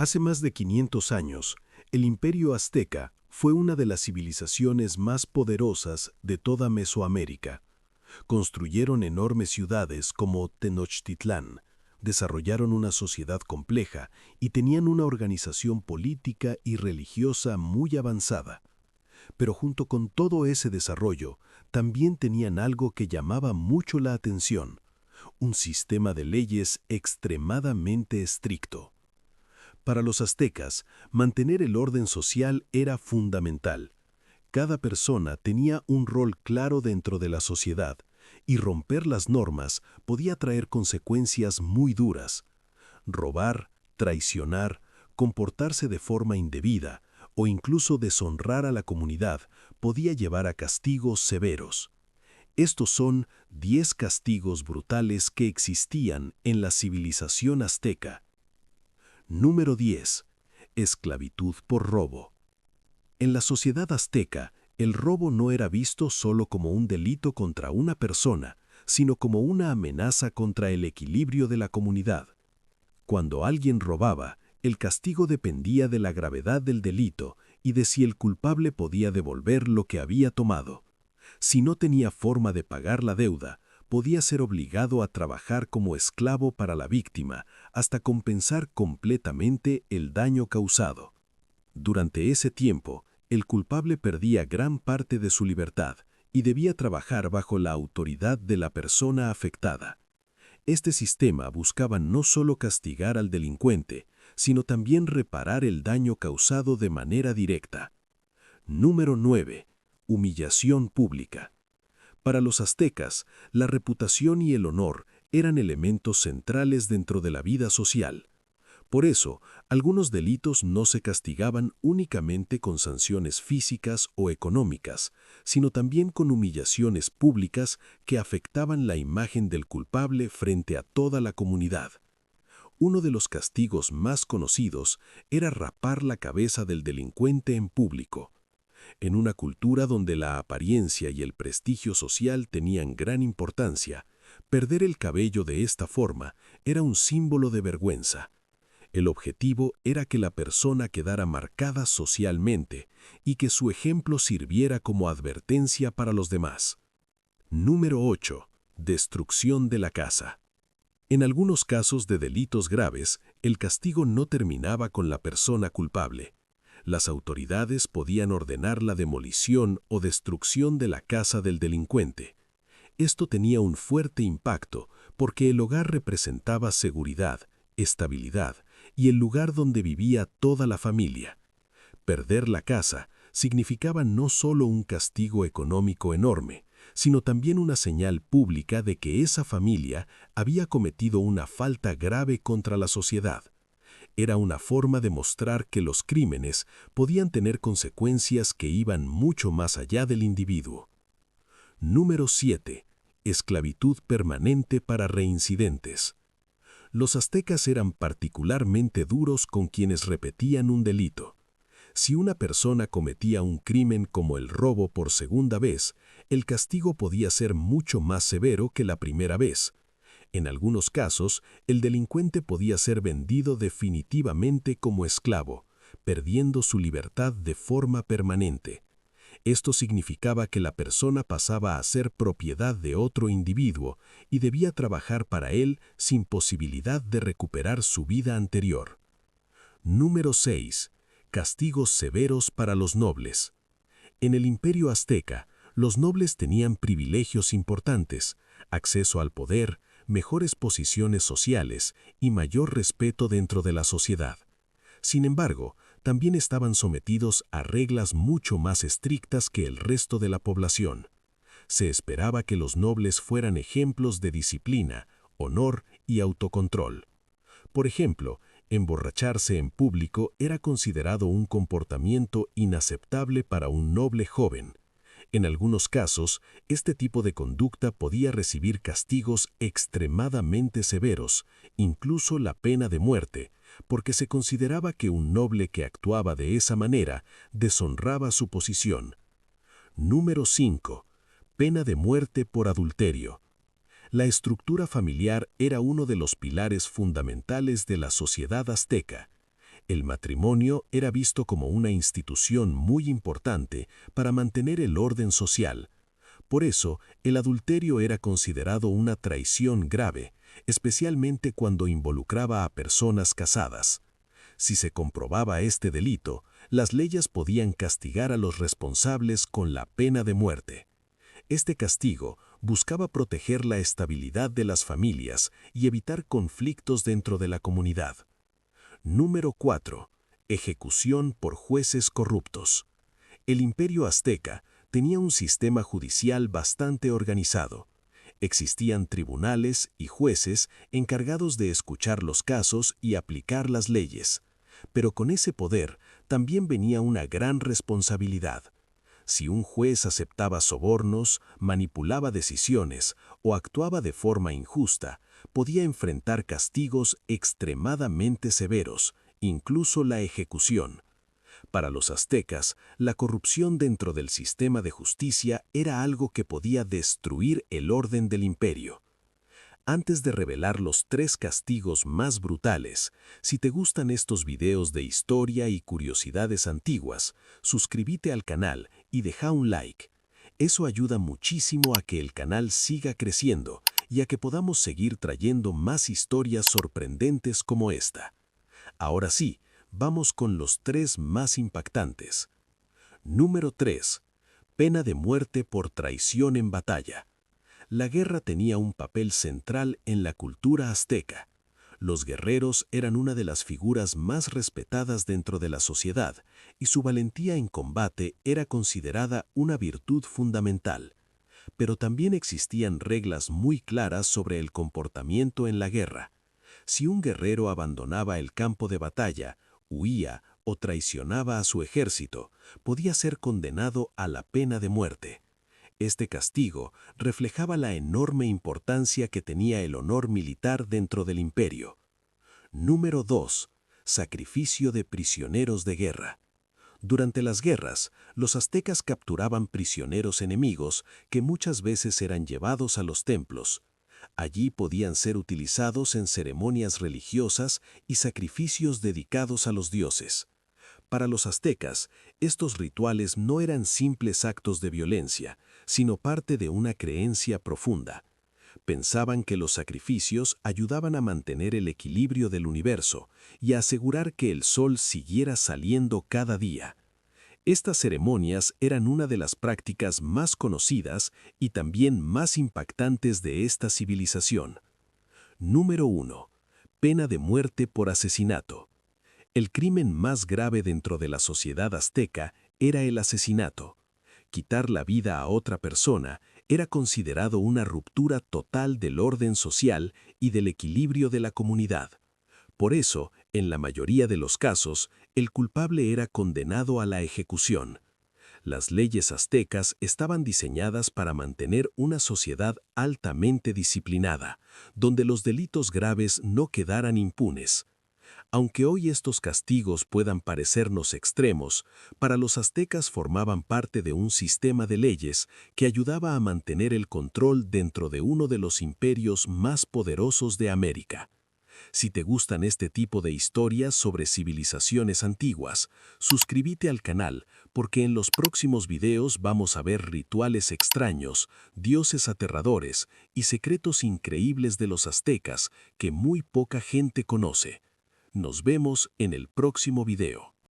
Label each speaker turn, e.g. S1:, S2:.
S1: Hace más de 500 años, el Imperio Azteca fue una de las civilizaciones más poderosas de toda Mesoamérica. Construyeron enormes ciudades como Tenochtitlán, desarrollaron una sociedad compleja y tenían una organización política y religiosa muy avanzada. Pero junto con todo ese desarrollo, también tenían algo que llamaba mucho la atención: un sistema de leyes extremadamente estricto. Para los aztecas, mantener el orden social era fundamental. Cada persona tenía un rol claro dentro de la sociedad, y romper las normas podía traer consecuencias muy duras. Robar, traicionar, comportarse de forma indebida o incluso deshonrar a la comunidad podía llevar a castigos severos. Estos son 10 castigos brutales que existían en la civilización azteca. Número 10. Esclavitud por robo. En la sociedad azteca, el robo no era visto solo como un delito contra una persona, sino como una amenaza contra el equilibrio de la comunidad. Cuando alguien robaba, el castigo dependía de la gravedad del delito y de si el culpable podía devolver lo que había tomado. Si no tenía forma de pagar la deuda, podía ser obligado a trabajar como esclavo para la víctima hasta compensar completamente el daño causado. Durante ese tiempo, el culpable perdía gran parte de su libertad y debía trabajar bajo la autoridad de la persona afectada. Este sistema buscaba no solo castigar al delincuente, sino también reparar el daño causado de manera directa. Número 9. Humillación pública. Para los aztecas, la reputación y el honor eran elementos centrales dentro de la vida social. Por eso, algunos delitos no se castigaban únicamente con sanciones físicas o económicas, sino también con humillaciones públicas que afectaban la imagen del culpable frente a toda la comunidad. Uno de los castigos más conocidos era rapar la cabeza del delincuente en público. En una cultura donde la apariencia y el prestigio social tenían gran importancia, perder el cabello de esta forma era un símbolo de vergüenza. El objetivo era que la persona quedara marcada socialmente y que su ejemplo sirviera como advertencia para los demás. Número 8. Destrucción de la casa. En algunos casos de delitos graves, el castigo no terminaba con la persona culpable. Las autoridades podían ordenar la demolición o destrucción de la casa del delincuente. Esto tenía un fuerte impacto porque el hogar representaba seguridad, estabilidad y el lugar donde vivía toda la familia. Perder la casa significaba no solo un castigo económico enorme, sino también una señal pública de que esa familia había cometido una falta grave contra la sociedad. Era una forma de mostrar que los crímenes podían tener consecuencias que iban mucho más allá del individuo. Número 7. Esclavitud permanente para reincidentes. Los aztecas eran particularmente duros con quienes repetían un delito. Si una persona cometía un crimen como el robo por segunda vez, el castigo podía ser mucho más severo que la primera vez. En algunos casos, el delincuente podía ser vendido definitivamente como esclavo, perdiendo su libertad de forma permanente. Esto significaba que la persona pasaba a ser propiedad de otro individuo y debía trabajar para él sin posibilidad de recuperar su vida anterior. Número 6. Castigos severos para los nobles. En el Imperio Azteca, los nobles tenían privilegios importantes, acceso al poder, mejores posiciones sociales y mayor respeto dentro de la sociedad. Sin embargo, también estaban sometidos a reglas mucho más estrictas que el resto de la población. Se esperaba que los nobles fueran ejemplos de disciplina, honor y autocontrol. Por ejemplo, emborracharse en público era considerado un comportamiento inaceptable para un noble joven. En algunos casos, este tipo de conducta podía recibir castigos extremadamente severos, incluso la pena de muerte, porque se consideraba que un noble que actuaba de esa manera deshonraba su posición. Número 5. Pena de muerte por adulterio. La estructura familiar era uno de los pilares fundamentales de la sociedad azteca. El matrimonio era visto como una institución muy importante para mantener el orden social. Por eso, el adulterio era considerado una traición grave, especialmente cuando involucraba a personas casadas. Si se comprobaba este delito, las leyes podían castigar a los responsables con la pena de muerte. Este castigo buscaba proteger la estabilidad de las familias y evitar conflictos dentro de la comunidad. Número 4. Ejecución por jueces corruptos. El Imperio Azteca tenía un sistema judicial bastante organizado. Existían tribunales y jueces encargados de escuchar los casos y aplicar las leyes. Pero con ese poder también venía una gran responsabilidad. Si un juez aceptaba sobornos, manipulaba decisiones o actuaba de forma injusta, podía enfrentar castigos extremadamente severos, incluso la ejecución. Para los aztecas, la corrupción dentro del sistema de justicia era algo que podía destruir el orden del imperio. Antes de revelar los 3 castigos más brutales, si te gustan estos videos de historia y curiosidades antiguas, suscríbete al canal y deja un like. Eso ayuda muchísimo a que el canal siga creciendo y a que podamos seguir trayendo más historias sorprendentes como esta. Ahora sí, vamos con los 3 más impactantes. Número 3. Pena de muerte por traición en batalla. La guerra tenía un papel central en la cultura azteca. Los guerreros eran una de las figuras más respetadas dentro de la sociedad y su valentía en combate era considerada una virtud fundamental. Pero también existían reglas muy claras sobre el comportamiento en la guerra. Si un guerrero abandonaba el campo de batalla, huía o traicionaba a su ejército, podía ser condenado a la pena de muerte. Este castigo reflejaba la enorme importancia que tenía el honor militar dentro del imperio. Número 2. Sacrificio de prisioneros de guerra. Durante las guerras, los aztecas capturaban prisioneros enemigos que muchas veces eran llevados a los templos. Allí podían ser utilizados en ceremonias religiosas y sacrificios dedicados a los dioses. Para los aztecas, estos rituales no eran simples actos de violencia, sino parte de una creencia profunda. Pensaban que los sacrificios ayudaban a mantener el equilibrio del universo y a asegurar que el sol siguiera saliendo cada día. Estas ceremonias eran una de las prácticas más conocidas y también más impactantes de esta civilización. Número 1. Pena de muerte por asesinato. El crimen más grave dentro de la sociedad azteca era el asesinato. Quitar la vida a otra persona era considerado una ruptura total del orden social y del equilibrio de la comunidad. Por eso, en la mayoría de los casos, el culpable era condenado a la ejecución. Las leyes aztecas estaban diseñadas para mantener una sociedad altamente disciplinada, donde los delitos graves no quedaran impunes. Aunque hoy estos castigos puedan parecernos extremos, para los aztecas formaban parte de un sistema de leyes que ayudaba a mantener el control dentro de uno de los imperios más poderosos de América. Si te gustan este tipo de historias sobre civilizaciones antiguas, suscríbete al canal porque en los próximos videos vamos a ver rituales extraños, dioses aterradores y secretos increíbles de los aztecas que muy poca gente conoce. Nos vemos en el próximo video.